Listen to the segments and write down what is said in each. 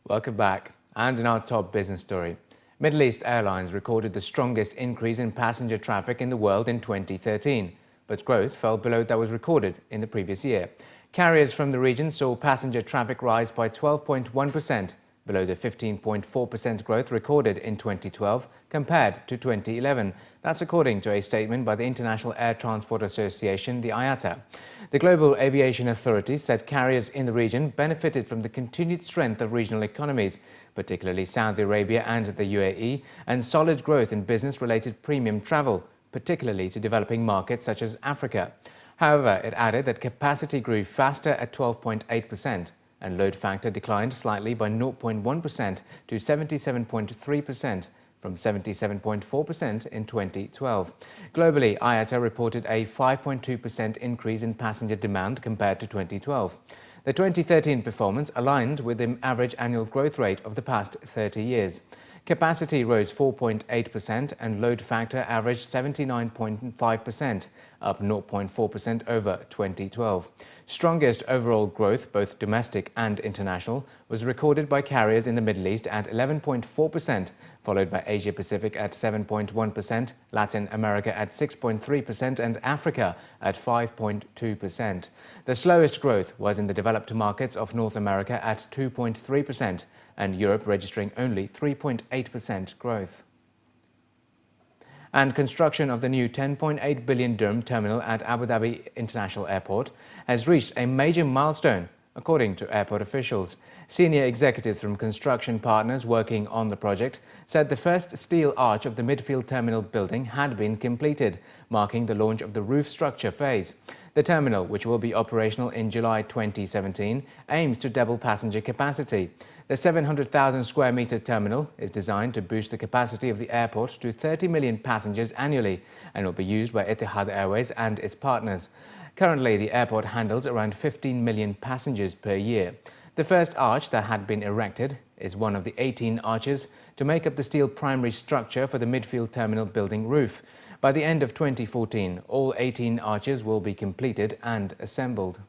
Welcome back. And in our top business story, Middle East Airlines recorded the strongest increase in passenger traffic in the world in 2013, but growth fell below that was recorded in the previous year. Carriers from the region saw passenger traffic rise by 12.1%, below the 15.4% growth recorded in 2012 compared to 2011. That's according to a statement by the International Air Transport Association, the IATA. The Global Aviation Authority said carriers in the region benefited from the continued strength of regional economies, particularly Saudi Arabia and the UAE, and solid growth in business-related premium travel, particularly to developing markets such as Africa. However, it added that capacity grew faster at 12.8%. and load factor declined slightly by 0.1% to 77.3% from 77.4% in 2012. Globally, IATA reported a 5.2% increase in passenger demand compared to 2012. The 2013 performance aligned with the average annual growth rate of the past 30 years. Capacity rose 4.8% and load factor averaged 79.5%, up 0.4% over 2012. Strongest overall growth, both domestic and international, was recorded by carriers in the Middle East at 11.4%, followed by Asia Pacific at 7.1%, Latin America at 6.3% and Africa at 5.2%. The slowest growth was in the developed markets of North America at 2.3%. and Europe registering only 3.8% growth. And construction of the new 10.8 billion dirham terminal at Abu Dhabi International Airport has reached a major milestone, according to airport officials. Senior executives from construction partners working on the project said the first steel arch of the midfield terminal building had been completed, marking the launch of the roof structure phase. The terminal, which will be operational in July 2017, aims to double passenger capacity. The 700,000 square metre terminal is designed to boost the capacity of the airport to 30 million passengers annually and will be used by Etihad Airways and its partners. Currently, the airport handles around 15 million passengers per year. The first arch that had been erected is one of the 18 arches to make up the steel primary structure for the midfield terminal building roof. By the end of 2014, all 18 arches will be completed and assembled.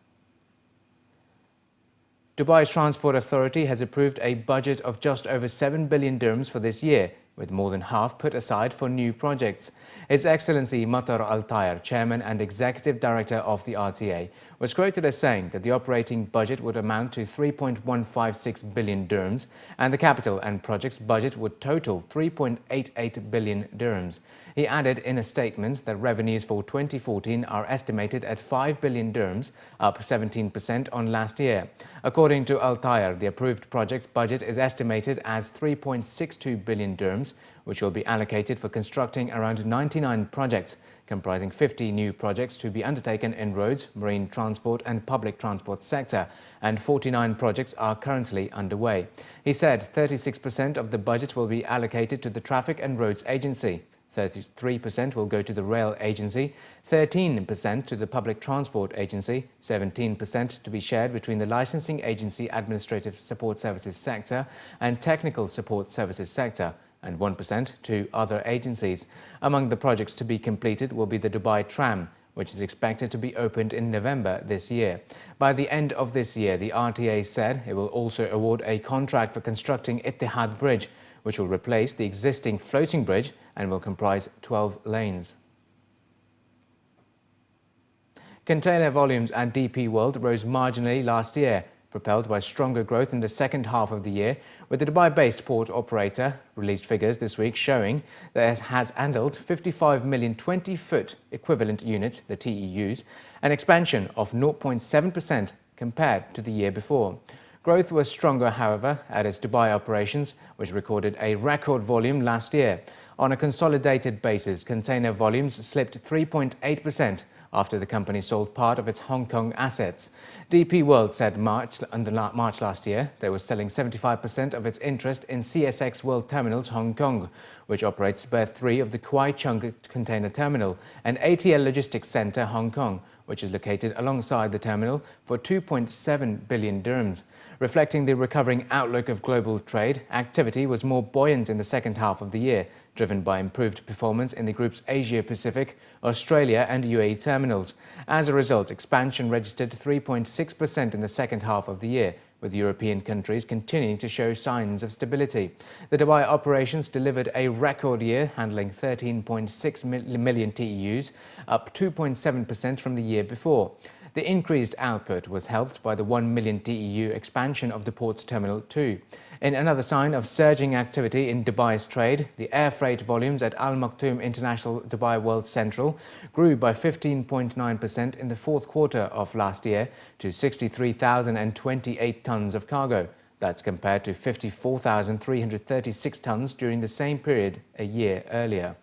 Dubai's Transport Authority has approved a budget of just over 7 billion dirhams for this year, with more than half put aside for new projects. His Excellency Matar Al Tayar, Chairman and Executive Director of the RTA, was quoted as saying that the operating budget would amount to 3.156 billion dirhams and the capital and projects budget would total 3.88 billion dirhams. He added in a statement that revenues for 2014 are estimated at 5 billion dirhams, up 17% on last year. According to Al Tayar, the approved project's budget is estimated as 3.62 billion dirhams, which will be allocated for constructing around 99 projects, comprising 50 new projects to be undertaken in roads, marine transport and public transport sector, and 49 projects are currently underway. He said 36% of the budget will be allocated to the Traffic and Roads Agency, 33% will go to the Rail Agency, 13% to the Public Transport Agency, 17% to be shared between the Licensing Agency Administrative Support Services sector and Technical Support Services sector, and 1% to other agencies. Among the projects to be completed will be the Dubai Tram, which is expected to be opened in November this year. By the end of this year, the RTA said it will also award a contract for constructing Etihad Bridge, which will replace the existing floating bridge and will comprise 12 lanes. Container volumes at DP World rose marginally last year, propelled by stronger growth in the second half of the year, with the Dubai-based port operator released figures this week showing that it has handled 55 million 20-foot equivalent units, the TEUs, an expansion of 0.7% compared to the year before. Growth was stronger, however, at its Dubai operations, which recorded a record volume last year. On a consolidated basis, container volumes slipped 3.8% after the company sold part of its Hong Kong assets. DP World said March last year they were selling 75% of its interest in CSX World Terminals Hong Kong, which operates berth 3 of the Kwai Chung Container Terminal, and ATL Logistics Centre Hong Kong, which is located alongside the terminal, for 2.7 billion dirhams. Reflecting the recovering outlook of global trade, activity was more buoyant in the second half of the year, driven by improved performance in the group's Asia-Pacific, Australia and UAE terminals. As a result, expansion registered 3.6% in the second half of the year, with European countries continuing to show signs of stability. The Dubai operations delivered a record year, handling 13.6 million TEUs, up 2.7% from the year before. The increased output was helped by the 1 million TEU expansion of the port's Terminal 2. In another sign of surging activity in Dubai's trade, the air freight volumes at Al Maktoum International Dubai World Central grew by 15.9% in the fourth quarter of last year to 63,028 tons of cargo. That's compared to 54,336 tons during the same period a year earlier.